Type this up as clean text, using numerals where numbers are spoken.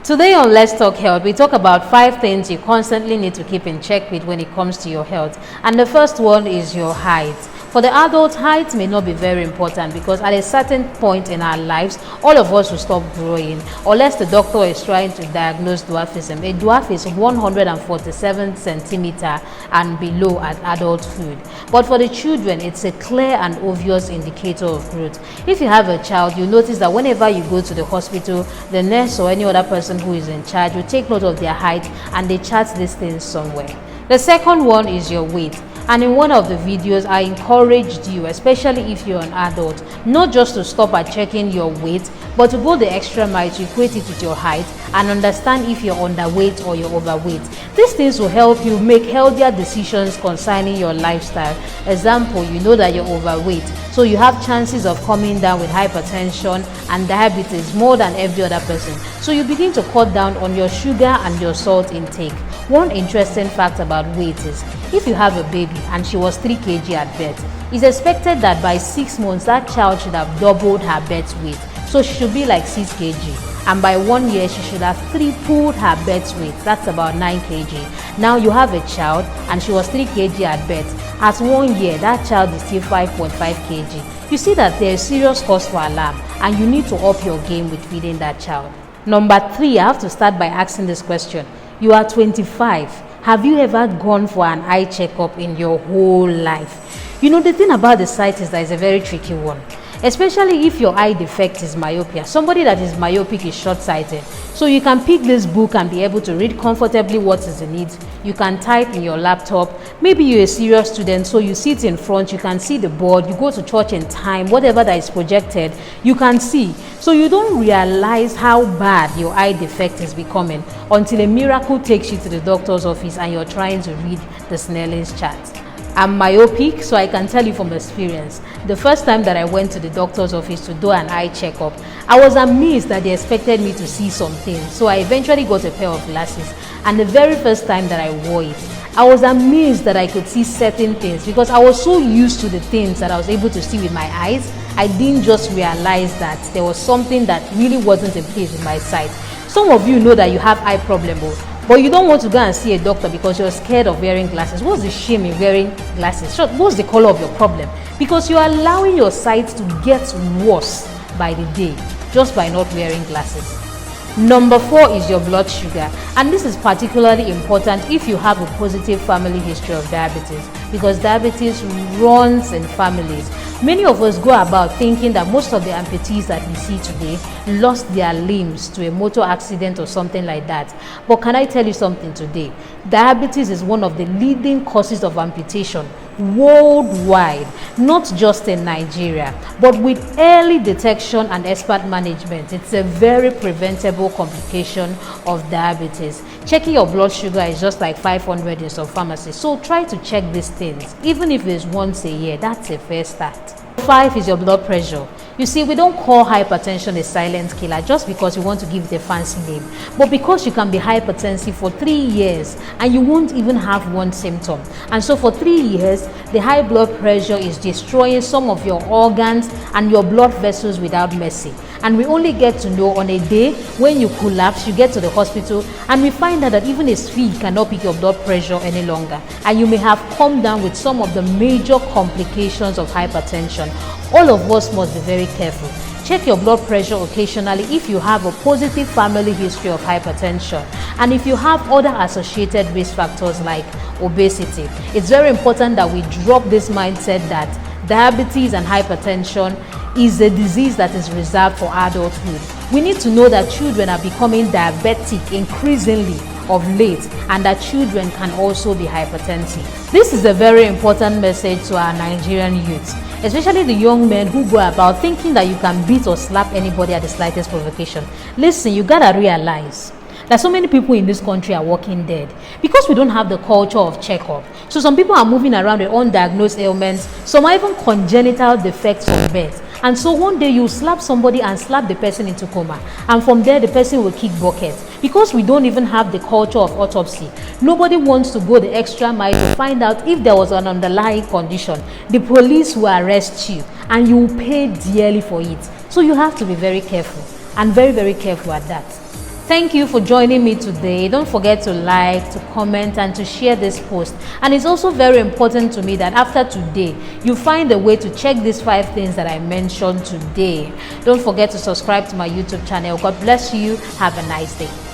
Today on Let's Talk Health, we talk about 5 things you constantly need to keep in check with when it comes to your health. And the first one is your height. For the adult, height may not be very important because at a certain point in our lives, all of us will stop growing unless the doctor is trying to diagnose dwarfism. A dwarf is 147 centimeter and below at adulthood. But for the children, it's a clear and obvious indicator of growth. If you have a child, you notice that whenever you go to the hospital, the nurse or any other person who is in charge will take note of their height and they chart these things somewhere. The second one is your weight. And in one of the videos, I encouraged you, especially if you're an adult, not just to stop at checking your weight, but to go the extra mile to equate it with your height and understand if you're underweight or you're overweight. These things will help you make healthier decisions concerning your lifestyle. Example, you know that you're overweight, so you have chances of coming down with hypertension and diabetes more than every other person. So you begin to cut down on your sugar and your salt intake. One interesting fact about weight is, if you have a baby and she was 3 kg at birth, it's expected that by 6 months that child should have doubled her birth weight. So she should be like 6 kg. And by 1 year, she should have tripled her birth weight. That's about 9 kg. Now you have a child and she was 3 kg at birth. At 1 year, that child is still 5.5 kg. You see that there is serious cause for alarm and you need to up your game with feeding that child. Number 3, I have to start by asking this question. You are 25. Have you ever gone for an eye checkup in your whole life? You know, the thing about the sight is that it's a very tricky one, especially if your eye defect is myopia. Somebody that is myopic is short-sighted. So you can pick this book and be able to read comfortably what is in it. You can type in your laptop. Maybe you're a serious student, so you sit in front, you can see the board, you go to church in time, whatever that is projected, you can see. So you don't realize how bad your eye defect is becoming until a miracle takes you to the doctor's office and you're trying to read the Snellen's chart. I'm myopic, so I can tell you from experience. The first time that I went to the doctor's office to do an eye checkup, I was amazed that they expected me to see something. So I eventually got a pair of glasses, and the very first time that I wore it, I was amazed that I could see certain things because I was so used to the things that I was able to see with my eyes. I didn't just realize that there was something that really wasn't in place with my sight. Some of you know that you have eye problem, but you don't want to go and see a doctor because you're scared of wearing glasses. What's the shame in wearing glasses? What's the color of your problem? Because you're allowing your sight to get worse by the day just by not wearing glasses. Number 4 is your blood sugar, and this is particularly important if you have a positive family history of diabetes, because diabetes runs in families. Many of us go about thinking that most of the amputees that we see today lost their limbs to a motor accident or something like that. But can I tell you something today? Diabetes is one of the leading causes of amputation worldwide, not just in Nigeria. But with early detection and expert management, it's a very preventable complication of diabetes. Checking your blood sugar is just like 500 in some pharmacies. So try to check these things. Even if it's once a year, that's a fair start. 5 is your blood pressure. You see, we don't call hypertension a silent killer just because we want to give it a fancy name, but because you can be hypertensive for 3 years and you won't even have one symptom. And so for 3 years, the high blood pressure is destroying some of your organs and your blood vessels without mercy. And we only get to know on a day when you collapse, you get to the hospital, and we find out that even a speed cannot pick your blood pressure any longer. And you may have come down with some of the major complications of hypertension. All of us must be very careful. Check your blood pressure occasionally if you have a positive family history of hypertension and if you have other associated risk factors like obesity. It's very important that we drop this mindset that diabetes and hypertension is a disease that is reserved for adulthood. We need to know that children are becoming diabetic increasingly of late and that children can also be hypertensive. This is a very important message to our Nigerian youth, especially the young men who go about thinking that you can beat or slap anybody at the slightest provocation. Listen, you gotta realize that so many people in this country are walking dead because we don't have the culture of checkup. So some people are moving around with undiagnosed ailments, some are even congenital defects from birth. And so one day you slap somebody and slap the person into coma, and from there the person will kick buckets. Because we don't even have the culture of autopsy, nobody wants to go the extra mile to find out if there was an underlying condition. The police will arrest you and you will pay dearly for it. So you have to be very careful, and very, very careful at that. Thank you for joining me today. Don't forget to like, to comment, and to share this post. And it's also very important to me that after today, you find a way to check these 5 things that I mentioned today. Don't forget to subscribe to my YouTube channel. God bless you. Have a nice day.